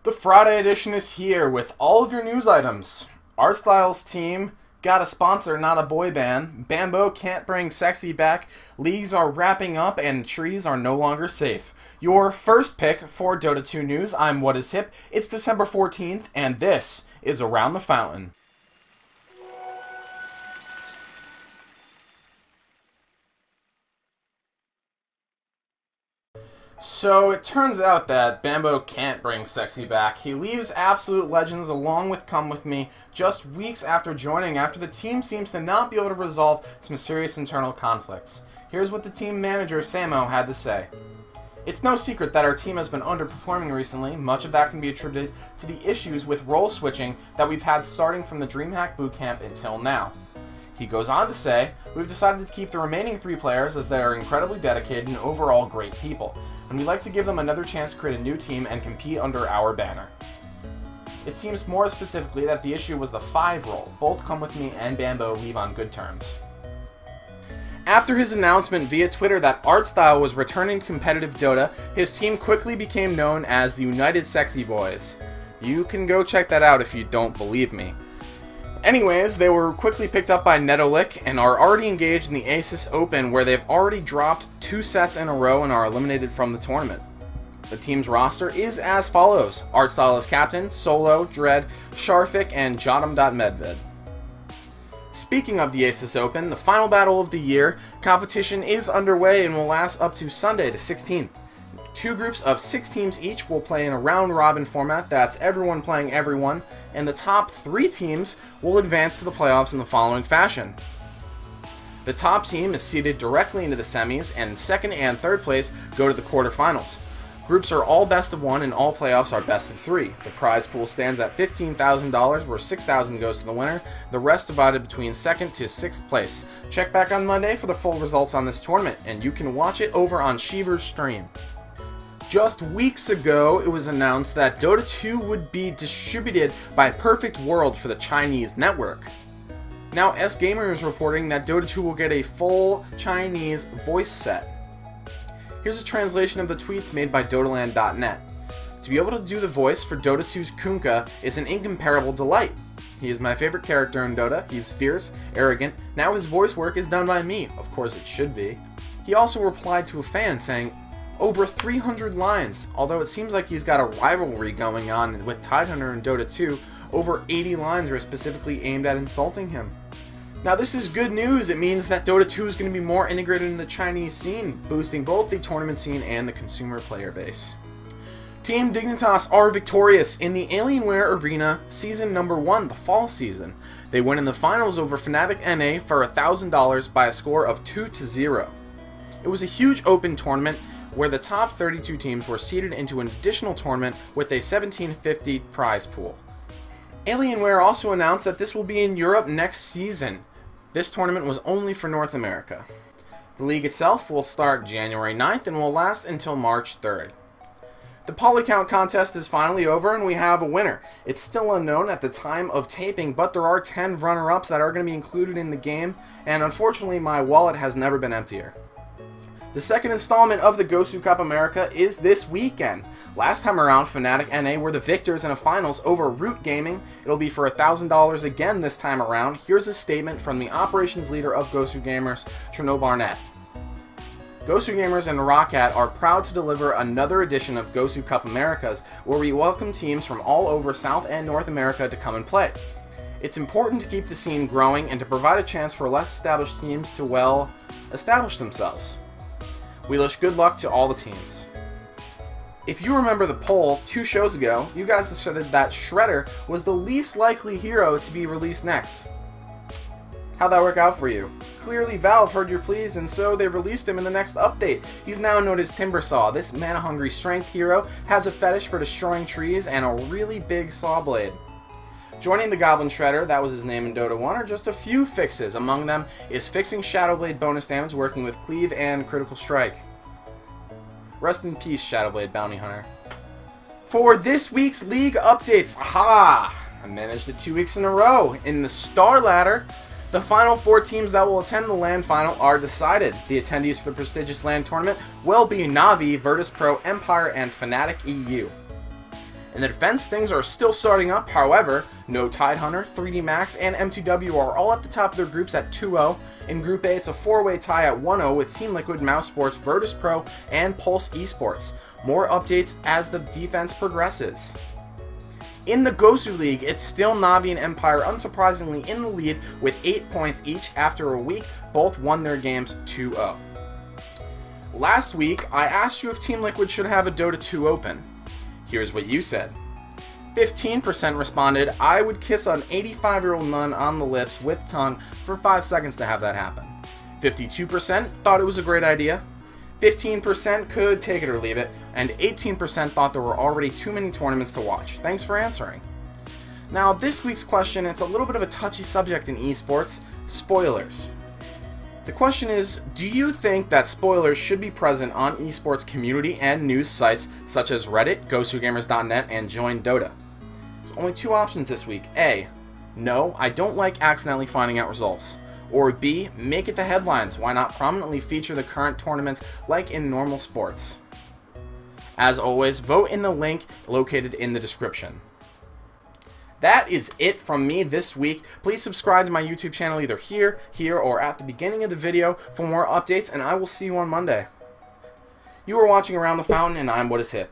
The Friday edition is here with all of your news items. Artstyle's team got a sponsor, not a boy band. Bambo can't bring sexy back. Leagues are wrapping up and trees are no longer safe. Your first pick for Dota 2 news, I'm WhatIsHip. It's December 14th and this is Around the Fountain. So it turns out that Bambo can't bring sexy back. He leaves Absolute Legends along with Come With Me just weeks after joining, after the team seems to not be able to resolve some serious internal conflicts. Here's what the team manager, Samo, had to say. It's no secret that our team has been underperforming recently. Much of that can be attributed to the issues with role switching that we've had starting from the DreamHack Bootcamp until now. He goes on to say, we've decided to keep the remaining 3 players as they are incredibly dedicated and overall great people, and we'd like to give them another chance to create a new team and compete under our banner. It seems more specifically that the issue was the 5 role. Both Come With Me and Bambo leave on good terms. After his announcement via Twitter that Artstyle was returning to competitive Dota, his team quickly became known as the United Sexy Boys. You can go check that out if you don't believe me. Anyways, they were quickly picked up by Netolic and are already engaged in the Asus Open, where they've already dropped 2 sets in a row and are eliminated from the tournament. The team's roster is as follows. Artstyle is captain, Solo, Dread, Sharfik, and Jotam.Medved. Speaking of the Asus Open, the final battle of the year competition is underway and will last up to Sunday the 16th. 2 groups of 6 teams each will play in a round-robin format. That's everyone playing everyone, and the top 3 teams will advance to the playoffs in the following fashion. The top team is seeded directly into the semis, and 2nd and 3rd place go to the quarterfinals. Groups are all best of 1, and all playoffs are best of 3. The prize pool stands at $15,000, where $6,000 goes to the winner, the rest divided between 2nd to 6th place. Check back on Monday for the full results on this tournament, and you can watch it over on Shiver's stream. Just weeks ago, it was announced that Dota 2 would be distributed by Perfect World for the Chinese network. Now, S-Gamer is reporting that Dota 2 will get a full Chinese voice set. Here's a translation of the tweets made by Dotaland.net. To be able to do the voice for Dota 2's Kunkka is an incomparable delight. He is my favorite character in Dota. He's fierce, arrogant. Now his voice work is done by me. Of course it should be. He also replied to a fan saying, over 300 lines, although it seems like he's got a rivalry going on with Tidehunter in Dota 2, over 80 lines are specifically aimed at insulting him. Now this is good news. It means that Dota 2 is going to be more integrated in the Chinese scene, boosting both the tournament scene and the consumer player base. Team Dignitas are victorious in the Alienware Arena Season Number 1, the fall season. They win in the finals over Fnatic NA for $1,000 by a score of 2-0. It was a huge open tournament where the top 32 teams were seeded into an additional tournament with a $1,750 prize pool. Alienware also announced that this will be in Europe next season. This tournament was only for North America. The league itself will start January 9th and will last until March 3rd. The Polycount contest is finally over and we have a winner. It's still unknown at the time of taping, but there are 10 runner-ups that are going to be included in the game, and unfortunately my wallet has never been emptier. The second installment of the Sukup Americas is this weekend. Last time around, Fnatic NA were the victors in a finals over Root Gaming. It'll be for $1,000 again this time around. Here's a statement from the operations leader of GoSir Gamers, Trino Barnett. GoSir Gamers and Roccat are proud to deliver another edition of Sukup Americas, where we welcome teams from all over South and North America to come and play. It's important to keep the scene growing and to provide a chance for less established teams to, well, establish themselves. We wish good luck to all the teams. If you remember the poll 2 shows ago, you guys decided that Shredder was the least likely hero to be released next. How'd that work out for you? Clearly Valve heard your pleas, and so they released him in the next update. He's now known as Timbersaw. This mana-hungry strength hero has a fetish for destroying trees and a really big saw blade. Joining the Goblin Shredder, that was his name in Dota 1, are just a few fixes. Among them is fixing Shadowblade bonus damage, working with Cleave and Critical Strike. Rest in peace, Shadowblade Bounty Hunter. For this week's League updates, aha! I managed it 2 weeks in a row. In the Star Ladder, the final 4 teams that will attend the LAN final are decided. The attendees for the prestigious LAN tournament will be Na'Vi, Virtus Pro, Empire, and Fnatic EU. In the defense, things are still starting up. However, No Tidehunter, 3D Max, and MTW are all at the top of their groups at 2-0. In Group A, it's a 4-way tie at 1-0 with Team Liquid, Mouse Sports, Virtus Pro, and Pulse Esports. More updates as the defense progresses. In the GoSir League, it's still Na'Vi and Empire unsurprisingly in the lead with 8 points each after a week. Both won their games 2-0. Last week, I asked you if Team Liquid should have a Dota 2 open. Here's what you said. 15% responded, I would kiss an 85-year-old nun on the lips with tongue for 5 seconds to have that happen. 52% thought it was a great idea. 15% could take it or leave it. And 18% thought there were already too many tournaments to watch. Thanks for answering. Now, this week's question, it's a little bit of a touchy subject in esports, spoilers. The question is, do you think that spoilers should be present on esports community and news sites such as Reddit, GoSirGamers.net, and Join Dota? There's only 2 options this week. A, no, I don't like accidentally finding out results. Or B, make it the headlines. Why not prominently feature the current tournaments like in normal sports? As always, vote in the link located in the description. That is it from me this week. Please subscribe to my YouTube channel either here, or at the beginning of the video for more updates, and I will see you on Monday. You are watching Around the Fountain, and I'm WhatIsHip.